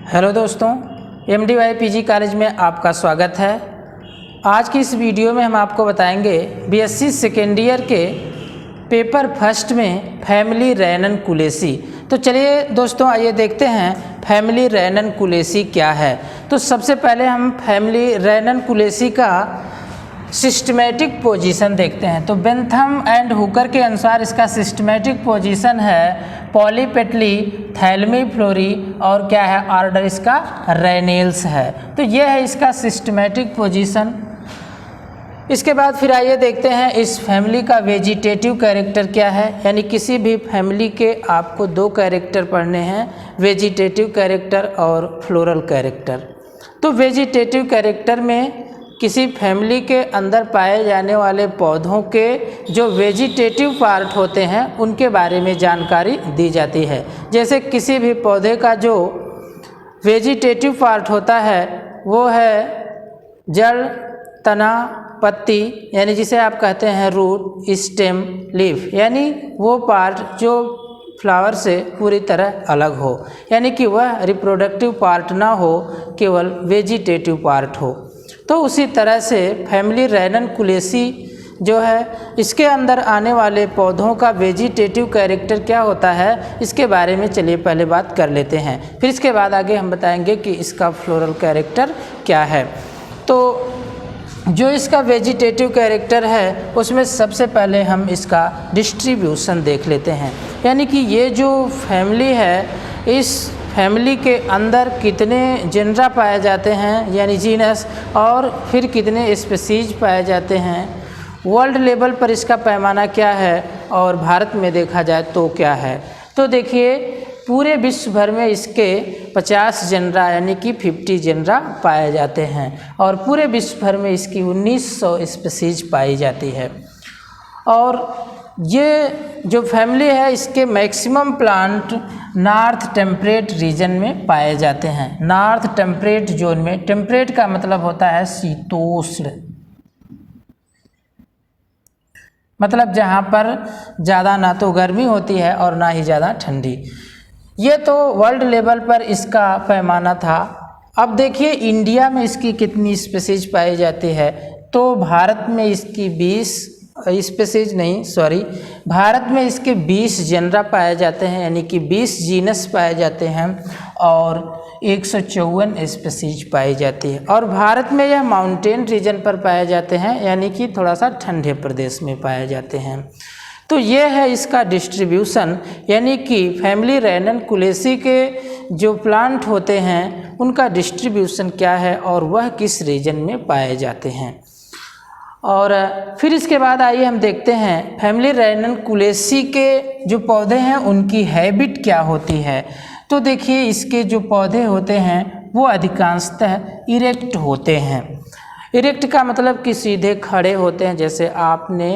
Hello दोस्तों, MDY PG college में आपका स्वागत है। आज की इस वीडियो में हम आपको बताएंगे BSc सेकेंड ईयर के पेपर फर्स्ट में फैमिली रेनन-कुलेसी। तो चलिए दोस्तों, आइए देखते हैं फैमिली रेनन-कुलेसी क्या है। तो सबसे पहले हम फैमिली रेनन-कुलेसी का सिस्टमेटिक पोजीशन देखते हैं। तो बेंथम एंड हुकर के अनुसार इसका सिस्टमेटिक पोजीशन है पॉलीपेटली, थैलमी फ्लोरी और क्या है, ऑर्डर इसका रेनेल्स है। तो यह है इसका सिस्टमेटिक पोजीशन। इसके बाद फिर आइए देखते हैं इस फैमिली का वेजिटेटिव कैरेक्टर क्या है। यानी किसी भी फैमिली के आपको दो कैरेक्टर पढ़ने हैं, वेजिटेटिव कैरेक्टर और फ्लोरल कैरेक्टर। तो वेजिटेटिव कैरेक्टर में किसी फैमिली के अंदर पाए जाने वाले पौधों के जो वेजिटेटिव पार्ट होते हैं उनके बारे में जानकारी दी जाती है। जैसे किसी भी पौधे का जो वेजिटेटिव पार्ट होता है वो है जड़, तना, पत्ती, यानी जिसे आप कहते हैं रूट, स्टेम, लीफ, यानी वो पार्ट जो फ्लावर से पूरी तरह अलग हो, यानी कि वह रिप्रोडक्टिव पार्ट ना हो, केवल वेजिटेटिव पार्ट हो। तो उसी तरह से फैमिली रेनन-कुलेसी जो है, इसके अंदर आने वाले पौधों का वेजिटेटिव कैरेक्टर क्या होता है, इसके बारे में चलिए पहले बात कर लेते हैं। फिर इसके बाद आगे हम बताएंगे कि इसका फ्लोरल कैरेक्टर क्या है। तो जो इसका वेजिटेटिव कैरेक्टर है उसमें सबसे पहले हम इसका डिस्ट्रीब्यूशन देख लेते हैं। यानी कि ये जो फैमिली है, इस फैमिली के अंदर कितने जेनरा पाए जाते हैं यानी जीनस, और फिर कितने स्पीसीज पाए जाते हैं, वर्ल्ड लेवल पर इसका पैमाना क्या है, और भारत में देखा जाए तो क्या है। तो देखिए, पूरे विश्व भर में इसके 50 जेनरा यानी कि 50 जेनरा पाए जाते हैं, और पूरे विश्व भर में इसकी 1900 स्पीसीज पाई जाती है। और ये जो फैमिली है, इसके maximum plant north temperate region में पाए जाते हैं। नॉर्थ टेम्परेट जोन में, टेम्परेट का मतलब होता है शीतोष्ण, मतलब जहाँ पर ज़्यादा ना तो गर्मी होती है और ना ही ज़्यादा ठंडी। ये तो वर्ल्ड लेवल पर इसका पैमाना था। अब देखिए इंडिया में इसकी कितनी स्पीसीज पाई जाती है। तो भारत में इसकी 20 स्पीसीज नहीं, भारत में इसके 20 जेनरा पाए जाते हैं, यानी कि 20 जीनस पाए जाते हैं, और 154 स्पीसीज पाई जाती है। और भारत में यह माउंटेन रीजन पर पाए जाते हैं, यानी कि थोड़ा सा ठंडे प्रदेश में पाए जाते हैं। तो ये है इसका डिस्ट्रीब्यूशन, यानी कि फैमिली रेनन-कुलेसी के जो प्लांट होते हैं उनका डिस्ट्रीब्यूशन क्या है और वह किस रीजन में पाए जाते हैं। और फिर इसके बाद आइए हम देखते हैं फैमिली रेनन-कुलेसी के जो पौधे हैं उनकी हैबिट क्या होती है। तो देखिए, इसके जो पौधे होते हैं वो अधिकांशतः इरेक्ट होते हैं। इरेक्ट का मतलब कि सीधे खड़े होते हैं। जैसे आपने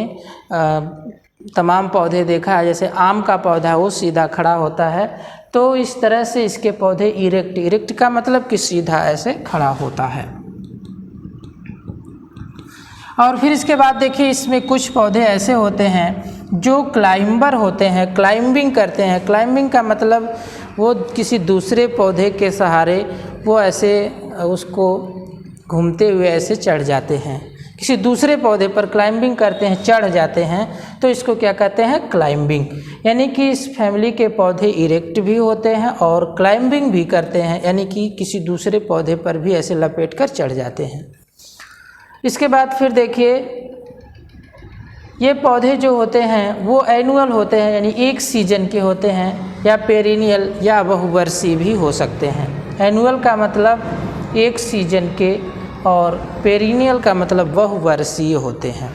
तमाम पौधे देखा है, जैसे आम का पौधा वो सीधा खड़ा होता है, तो इस तरह से इसके पौधे इरेक्ट का मतलब कि सीधा ऐसे खड़ा होता है। और फिर इसके बाद देखिए, इसमें कुछ पौधे ऐसे होते हैं जो क्लाइंबर होते हैं, क्लाइंबिंग करते हैं। क्लाइंबिंग का मतलब वो किसी दूसरे पौधे के सहारे वो ऐसे उसको घूमते हुए ऐसे चढ़ जाते हैं, किसी दूसरे पौधे पर क्लाइंबिंग करते हैं, चढ़ जाते हैं, तो इसको क्या कहते हैं, क्लाइंबिंग। यानी कि इस फैमिली के पौधे इरेक्ट भी होते हैं और क्लाइंबिंग भी करते हैं, यानी कि किसी दूसरे पौधे पर भी ऐसे लपेट कर चढ़ जाते हैं। इसके बाद फिर देखिए, ये पौधे जो होते हैं वो एनुअल होते हैं, यानी एक सीजन के होते हैं, या पेरिनियल या बहुवर्षीय भी हो सकते हैं। एनुअल का मतलब एक सीजन के, और पेरिनियल का मतलब बहुवर्षीय होते हैं।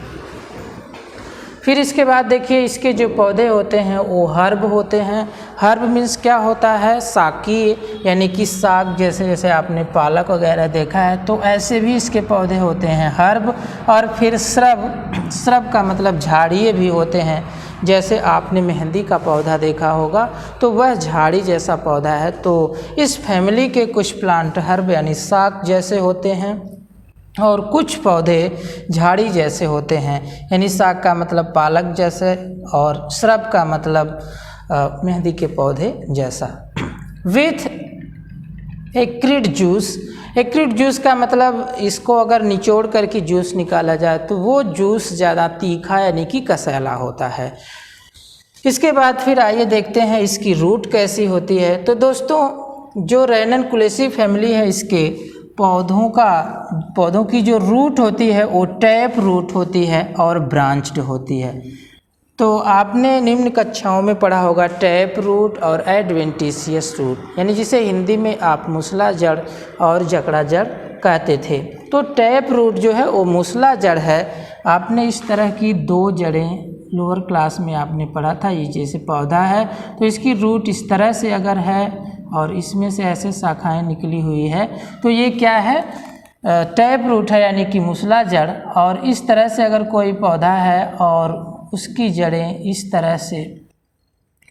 फिर इसके बाद देखिए, इसके जो पौधे होते हैं वो हर्ब होते हैं। हर्ब मीन्स क्या होता है, साकी, यानी कि साग, जैसे आपने पालक वगैरह देखा है, तो ऐसे भी इसके पौधे होते हैं हर्ब। और फिर श्रब का मतलब झाड़िए भी होते हैं। जैसे आपने मेहंदी का पौधा देखा होगा तो वह झाड़ी जैसा पौधा है। तो इस फैमिली के कुछ प्लांट हर्ब यानी साग जैसे होते हैं, और कुछ पौधे झाड़ी जैसे होते हैं, यानी साग का मतलब पालक जैसे, और श्रब का मतलब मेहंदी के पौधे जैसा। With acrid juice. Acrid juice का मतलब इसको अगर निचोड़ करके जूस निकाला जाए तो वो जूस ज़्यादा तीखा यानी कि कसैला होता है। इसके बाद फिर आइए देखते हैं इसकी रूट कैसी होती है। तो दोस्तों जो रेननकुलेसी फैमिली है इसके पौधों की जो रूट होती है वो टैप रूट होती है और ब्रांच्ड होती है। तो आपने निम्न कक्षाओं में पढ़ा होगा टैप रूट और एडवेंटिशियस रूट, यानी जिसे हिंदी में आप मूसला जड़ और जकड़ा जड़ कहते थे। तो टैप रूट जो है वो मूसला जड़ है। आपने इस तरह की दो जड़ें लोअर क्लास में आपने पढ़ा था। ये जैसे पौधा है तो इसकी रूट इस तरह से अगर है और इसमें से ऐसे शाखाएं निकली हुई है तो ये क्या है, टैप रूट है यानी कि मूसला जड़। और इस तरह से अगर कोई पौधा है और उसकी जड़ें इस तरह से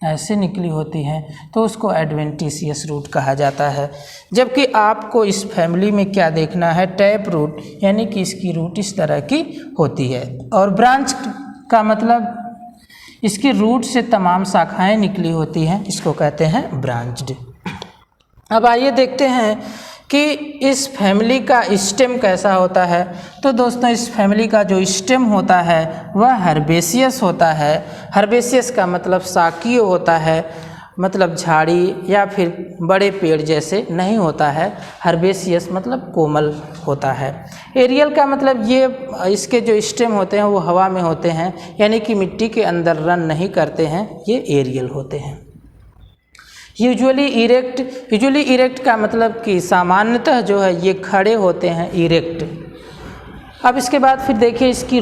ऐसे निकली होती हैं तो उसको एडवेंटिशियस रूट कहा जाता है। जबकि आपको इस फैमिली में क्या देखना है, टैप रूट यानी कि इसकी रूट इस तरह की होती है। और ब्रांच का मतलब इसकी रूट से तमाम शाखाएं निकली होती हैं, इसको कहते हैं ब्रांच्ड। अब आइए देखते हैं कि इस फैमिली का स्टेम कैसा होता है। तो दोस्तों इस फैमिली का जो स्टेम होता है वह हर्बेशियस होता है। हर्बेशियस का मतलब शाकीय होता है, मतलब झाड़ी या फिर बड़े पेड़ जैसे नहीं होता है। हर्बेशियस मतलब कोमल होता है। एरियल का मतलब ये इसके जो स्टेम होते हैं वो हवा में होते हैं, यानी कि मिट्टी के अंदर रन नहीं करते हैं, ये एरियल होते हैं। यूजुअली इरेक्ट का मतलब कि सामान्यतः जो है ये खड़े होते हैं, इरेक्ट। अब इसके बाद फिर देखिए इसकी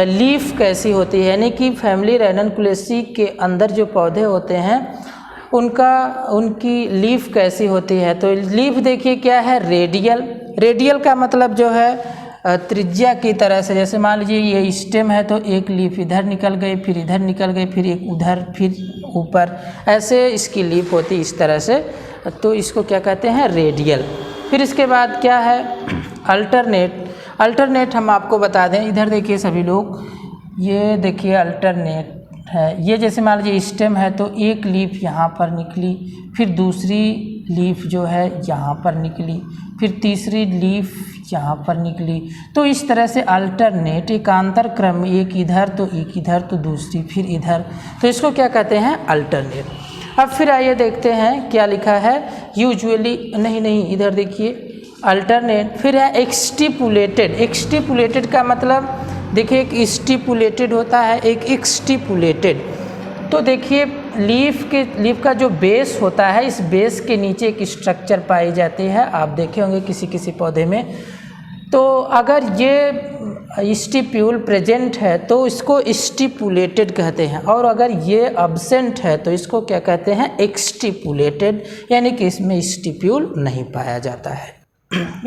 लीफ कैसी होती है, यानी कि फैमिली रेननकुलेसी के अंदर जो पौधे होते हैं उनकी लीफ कैसी होती है। तो लीफ देखिए क्या है, रेडियल का मतलब जो है त्रिज्या की तरह से। जैसे मान लीजिए ये स्टेम है तो एक लीफ इधर निकल गई, फिर इधर निकल गई, फिर एक उधर, फिर ऊपर, ऐसे इसकी लीफ होती इस तरह से। तो इसको क्या कहते हैं, रेडियल। फिर इसके बाद क्या है, अल्टरनेट हम आपको बता दें। इधर देखिए सभी लोग, ये देखिए अल्टरनेट है। ये जैसे मान लीजिए स्टेम है तो एक लीफ यहाँ पर निकली, फिर दूसरी लीफ जो है यहाँ पर निकली, फिर तीसरी लीफ यहाँ पर निकली। तो इस तरह से अल्टरनेट, एकांतर क्रम, एक इधर तो एक इधर तो दूसरी फिर इधर, तो इसको क्या कहते हैं, अल्टरनेट। अब फिर आइए देखते हैं क्या लिखा है, यूजुअली नहीं इधर देखिए अल्टरनेट। फिर है एक्सटिपुलेटेड का मतलब देखिए एक स्टिपुलेटेड होता है, एक एक्सटिपुलेटेड। तो देखिए लीफ का जो बेस होता है, इस बेस के नीचे एक स्ट्रक्चर पाई जाती है, आप देखे होंगे किसी पौधे में। तो अगर ये स्टिप्यूल प्रेजेंट है तो इसको स्टिपुलेटेड कहते हैं, और अगर ये अब्सेंट है तो इसको क्या कहते हैं, एक्सटिपुलेटेड, यानी कि इसमें स्टिप्यूल नहीं पाया जाता है।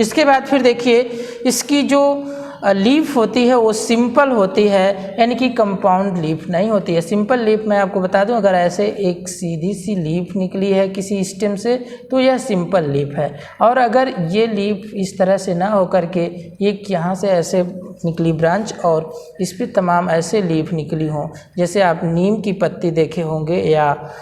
इसके बाद फिर देखिए इसकी जो लीफ होती है वो सिंपल होती है, यानी कि कंपाउंड लीफ नहीं होती है। सिंपल लीफ मैं आपको बता दूं, अगर ऐसे एक सीधी सी लीफ निकली है किसी स्टेम से तो यह सिंपल लीफ है। और अगर ये लीफ इस तरह से ना होकर के एक यहाँ से ऐसे निकली ब्रांच और इस पर तमाम ऐसे लीफ निकली हों, जैसे आप नीम की पत्ती देखे होंगे या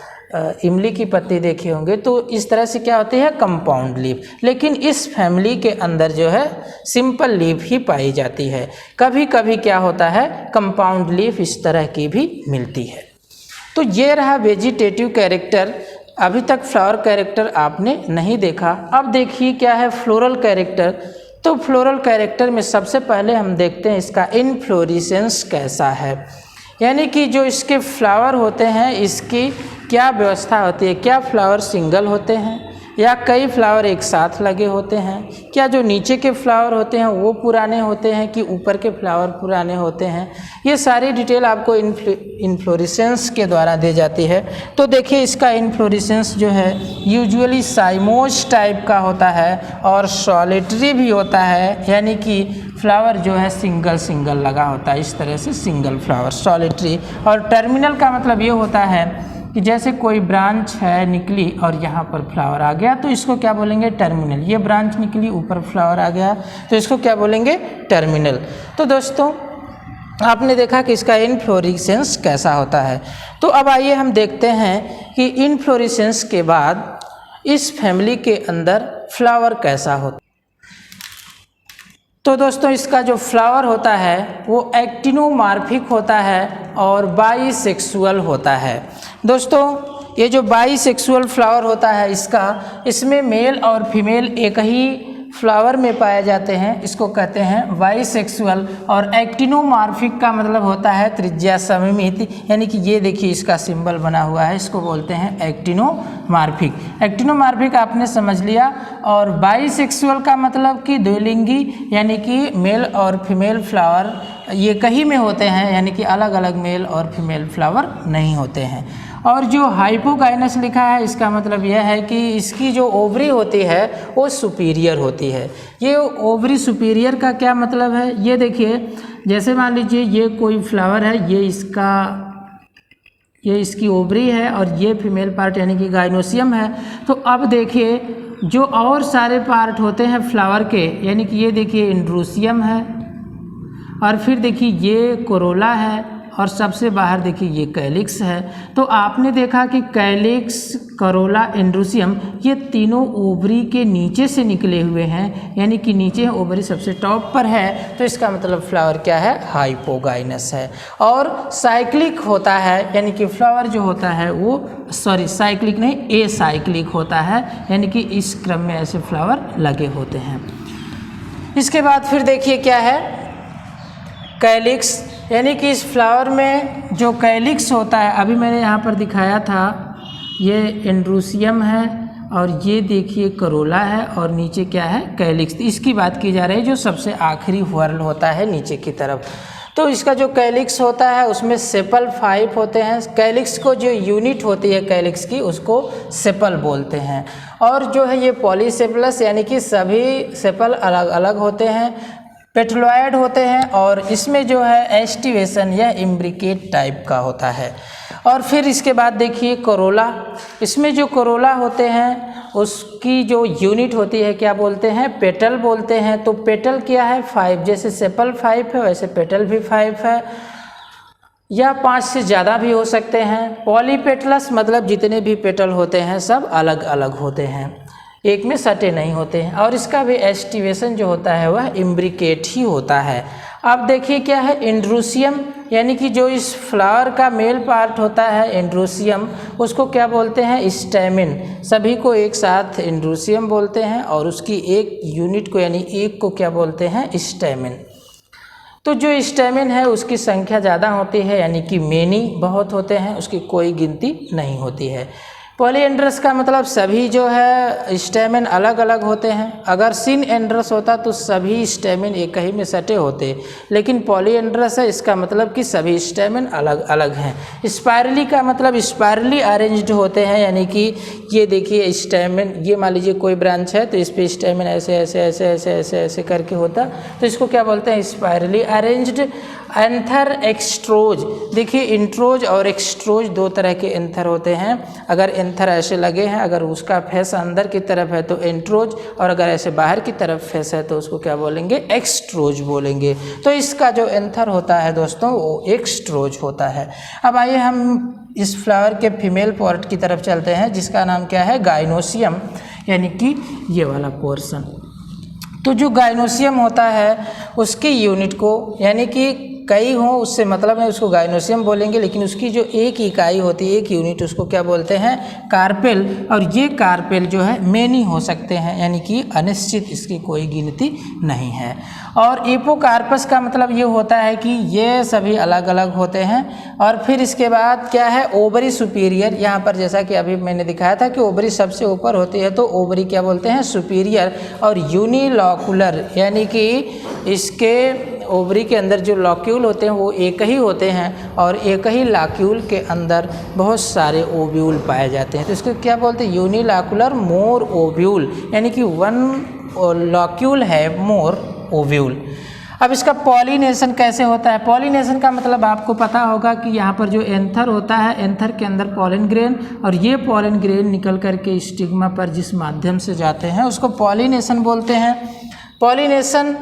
इमली की पत्ती देखे होंगे, तो इस तरह से क्या होती है, कंपाउंड लीफ। लेकिन इस फैमिली के अंदर जो है सिंपल लीफ ही पाई जाती है। कभी कभी क्या होता है, कंपाउंड लीफ इस तरह की भी मिलती है। तो ये रहा वेजिटेटिव कैरेक्टर। अभी तक फ्लावर कैरेक्टर आपने नहीं देखा। अब देखिए क्या है फ्लोरल कैरेक्टर। तो फ्लोरल कैरेक्टर में सबसे पहले हम देखते हैं इसका इनफ्लोरेसेंस कैसा है, यानी कि जो इसके फ्लावर होते हैं इसकी क्या व्यवस्था होती है। क्या फ्लावर सिंगल होते हैं या कई फ्लावर एक साथ लगे होते हैं? क्या जो नीचे के फ्लावर होते हैं वो पुराने होते हैं कि ऊपर के फ्लावर पुराने होते हैं? ये सारी डिटेल आपको इनफ्लोरेसेंस के द्वारा दी जाती है। तो देखिए इसका इनफ्लोरेसेंस जो है यूजुअली साइमोज टाइप का होता है और सॉलिटरी भी होता है, यानी कि फ्लावर जो है सिंगल लगा होता है, इस तरह से सिंगल फ्लावर सॉलिटरी। और टर्मिनल का मतलब ये होता है कि जैसे कोई ब्रांच है निकली और यहाँ पर फ्लावर आ गया तो इसको क्या बोलेंगे, टर्मिनल। ये ब्रांच निकली ऊपर फ्लावर आ गया तो इसको क्या बोलेंगे, टर्मिनल। तो दोस्तों आपने देखा कि इसका इनफ्लोरेसेंस कैसा होता है। तो अब आइए हम देखते हैं कि इनफ्लोरेसेंस के बाद इस फैमिली के अंदर फ्लावर कैसा होता है। तो दोस्तों इसका जो फ्लावर होता है वो एक्टिनोमार्फिक होता है और बाईसेक्सुअल होता है। दोस्तों ये जो बाईसेक्सुअल फ्लावर होता है इसमें मेल और फीमेल एक ही फ्लावर में पाए जाते हैं, इसको कहते हैं बाईसेक्सुअल। और एक्टिनोमार्फिक का मतलब होता है त्रिज्या सममित, यानी कि ये देखिए इसका सिंबल बना हुआ है, इसको बोलते हैं एक्टिनोमार्फिक। एक्टिनोमार्फिक आपने समझ लिया। और बाईसेक्सुअल का मतलब कि द्विलिंगी, यानी कि मेल और फीमेल फ्लावर ये कहीं में होते हैं, यानी कि अलग अलग मेल और फीमेल फ्लावर नहीं होते हैं। और जो हाइपोगाइनस लिखा है इसका मतलब यह है कि इसकी जो ओवरी होती है वो सुपीरियर होती है। ये ओवरी सुपीरियर का क्या मतलब है, ये देखिए जैसे मान लीजिए ये कोई फ्लावर है, ये इसकी ओवरी है और ये फीमेल पार्ट यानी कि गाइनोसियम है। तो अब देखिए जो और सारे पार्ट होते हैं फ्लावर के, यानी कि ये देखिए इंड्रूसियम है और फिर देखिए ये कोरोला है और सबसे बाहर देखिए ये कैलिक्स है। तो आपने देखा कि कैलिक्स, करोला, इंड्रूसियम ये तीनों ओवरी के नीचे से निकले हुए हैं, यानी कि नीचे ओवरी सबसे टॉप पर है। तो इसका मतलब फ्लावर क्या है, हाइपोगाइनस है। और साइक्लिक होता है, यानी कि फ्लावर जो होता है वो साइक्लिक नहीं, एसाइक्लिक होता है, यानी कि इस क्रम में ऐसे फ्लावर लगे होते हैं। इसके बाद फिर देखिए क्या है, कैलिक्स, यानी कि इस फ्लावर में जो कैलिक्स होता है, अभी मैंने यहाँ पर दिखाया था, ये इंड्रूसियम है और ये देखिए करोला है और नीचे क्या है, कैलिक्स। इसकी बात की जा रही है जो सबसे आखिरी व्हर्ल होता है नीचे की तरफ। तो इसका जो कैलिक्स होता है उसमें सेपल 5 होते हैं। कैलिक्स को जो यूनिट होती है कैलिक्स की उसको सेपल बोलते हैं। और जो है ये पॉलीसेपलस, यानी कि सभी सेपल अलग अलग होते हैं, पेट्रोलॉयड होते हैं और इसमें जो है एस्टिवेशन या इम्ब्रिकेट टाइप का होता है। और फिर इसके बाद देखिए कोरोला, इसमें जो कोरोला होते हैं उसकी जो यूनिट होती है क्या बोलते हैं, पेटल बोलते हैं। तो पेटल क्या है, 5, जैसे सेपल 5 है वैसे पेटल भी 5 है या 5 से ज़्यादा भी हो सकते हैं। पॉलीपेटलस मतलब जितने भी पेटल होते हैं सब अलग अलग होते हैं, एक में सटे नहीं होते हैं। और इसका भी एस्टिवेशन जो होता है वह इम्ब्रिकेट ही होता है। अब देखिए क्या है, इंड्रूसियम, यानी कि जो इस फ्लावर का मेल पार्ट होता है इंड्रूसियम, उसको क्या बोलते हैं, स्टैमिन। सभी को एक साथ इंड्रूसियम बोलते हैं और उसकी एक यूनिट को यानी एक को क्या बोलते हैं, स्टैमिन। तो जो स्टैमिन है उसकी संख्या ज़्यादा होती है, यानी कि मेनी बहुत होते हैं, उसकी कोई गिनती नहीं होती है। पॉलीएंड्रस का मतलब सभी जो है स्टेमिन अलग अलग होते हैं। अगर सिन एंड्रस होता तो सभी स्टेमिन एक ही में सटे होते, लेकिन पॉलीएंड्रस है इसका मतलब कि सभी स्टेमिन अलग अलग हैं। स्पायरली का मतलब स्पायरली अरेंज्ड होते हैं, यानी कि ये देखिए स्टेमिन, ये मान लीजिए कोई ब्रांच है तो इस पे स्टेमिन ऐसे ऐसे ऐसे ऐसे ऐसे ऐसे करके होता, तो इसको क्या बोलते हैं, स्पायरली अरेंज्ड। एंथर एक्सट्रोज, देखिए इंट्रोज और एक्सट्रोज दो तरह के एंथर होते हैं। अगर एंथर ऐसे लगे हैं, अगर उसका फेस अंदर की तरफ है तो इंट्रोज, और अगर ऐसे बाहर की तरफ फेस है तो उसको क्या बोलेंगे, एक्सट्रोज बोलेंगे। तो इसका जो एंथर होता है दोस्तों वो एक्सट्रोज होता है। अब आइए हम इस फ्लावर के फीमेल पार्ट की तरफ चलते हैं जिसका नाम क्या है, गाइनोसियम, यानी कि ये वाला पोर्शन। तो जो गाइनोसियम होता है उसकी यूनिट को, यानी कि कई हों उससे मतलब है उसको गाइनोसियम बोलेंगे, लेकिन उसकी जो एक इकाई होती है, एक यूनिट, उसको क्या बोलते हैं, कार्पेल। और ये कार्पेल जो है मेनी हो सकते हैं, यानी कि अनिश्चित, इसकी कोई गिनती नहीं है। और एपोकार्पस का मतलब ये होता है कि ये सभी अलग अलग होते हैं। और फिर इसके बाद क्या है, ओवरी सुपीरियर। यहाँ पर जैसा कि अभी मैंने दिखाया था कि ओवरी सबसे ऊपर होती है तो ओवरी क्या बोलते हैं, सुपीरियर। और यूनिलॉकुलर, यानी कि इसके ओवरी के अंदर जो लॉक्यूल होते हैं वो एक ही होते हैं और एक ही लॉक्यूल के अंदर बहुत सारे ओव्यूल पाए जाते हैं, तो इसको क्या बोलते हैं, यूनिलॉकुलर मोर ओव्यूल, यानी कि वन लॉक्यूल है मोर ओव्यूल। अब इसका पॉलिनेशन कैसे होता है, पॉलिनेशन का मतलब आपको पता होगा कि यहाँ पर जो एंथर होता है, एंथर के अंदर पॉलन ग्रेन, और ये पॉलन ग्रेन निकल करके स्टिग्मा पर जिस माध्यम से जाते हैं उसको पॉलिनेशन बोलते हैं। पॉलिनेशन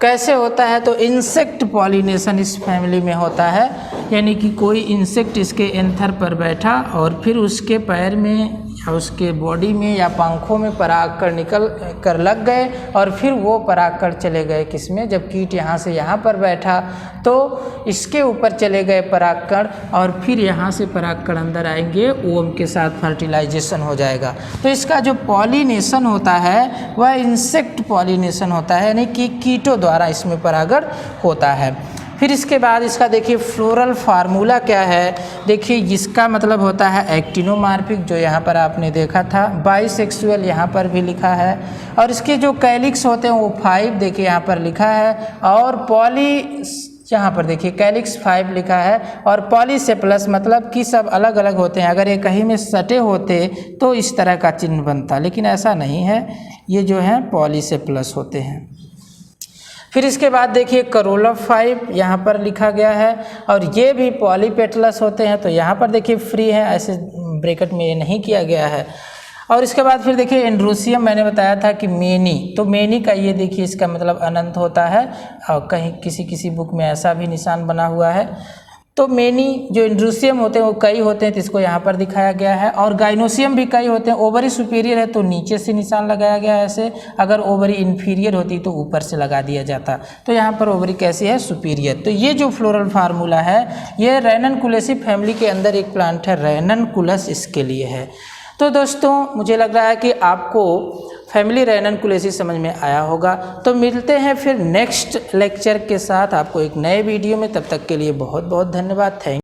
कैसे होता है, तो इंसेक्ट पॉलिनेशन इस फैमिली में होता है, यानी कि कोई इंसेक्ट इसके एंथर पर बैठा और फिर उसके पैर में उसके बॉडी में या पंखों में परागकण निकल कर लग गए और फिर वो परागकण चले गए किसमें, जब कीट यहाँ से यहाँ पर बैठा तो इसके ऊपर चले गए परागकण और फिर यहाँ से परागकण अंदर आएंगे, ओम के साथ फर्टिलाइजेशन हो जाएगा। तो इसका जो पॉलिनेशन होता है वह इंसेक्ट पॉलिनेशन होता है, यानी कि कीटों द्वारा इसमें परागण होता है। फिर इसके बाद इसका देखिए फ्लोरल फार्मूला क्या है। देखिए इसका मतलब होता है एक्टिनोमार्फिक, जो यहाँ पर आपने देखा था, बाइसेक्सुअल यहाँ पर भी लिखा है, और इसके जो कैलिक्स होते हैं वो 5 देखिए यहाँ पर लिखा है, और पॉली यहाँ पर देखिए कैलिक्स 5 लिखा है, और पॉलीसेप्लस मतलब कि सब अलग अलग होते हैं। अगर ये कहीं में सटे होते तो इस तरह का चिन्ह बनता, लेकिन ऐसा नहीं है, ये जो है पॉलीसेप्लस होते हैं। फिर इसके बाद देखिए करोला 5 यहाँ पर लिखा गया है, और ये भी पॉलीपेटलस होते हैं, तो यहाँ पर देखिए फ्री है, ऐसे ब्रैकेट में ये नहीं किया गया है। और इसके बाद फिर देखिए एंड्रोसियम, मैंने बताया था कि मेनी, तो मेनी का ये देखिए इसका मतलब अनंत होता है, और कहीं किसी किसी बुक में ऐसा भी निशान बना हुआ है। तो मेनी जो एंड्रोसियम होते हैं वो कई होते हैं, तो इसको यहाँ पर दिखाया गया है, और गाइनोसियम भी कई होते हैं। ओवरी सुपीरियर है तो नीचे से निशान लगाया गया है ऐसे, अगर ओवरी इन्फीरियर होती तो ऊपर से लगा दिया जाता। तो यहाँ पर ओवरी कैसी है, सुपीरियर। तो ये जो फ्लोरल फार्मूला है ये रैननकुलेसी फैमिली के अंदर एक प्लांट है, रैननकुलस इसके लिए है। तो दोस्तों मुझे लग रहा है कि आपको फैमिली रैननकुलेसी समझ में आया होगा। तो मिलते हैं फिर नेक्स्ट लेक्चर के साथ आपको एक नए वीडियो में, तब तक के लिए बहुत बहुत धन्यवाद। थैंक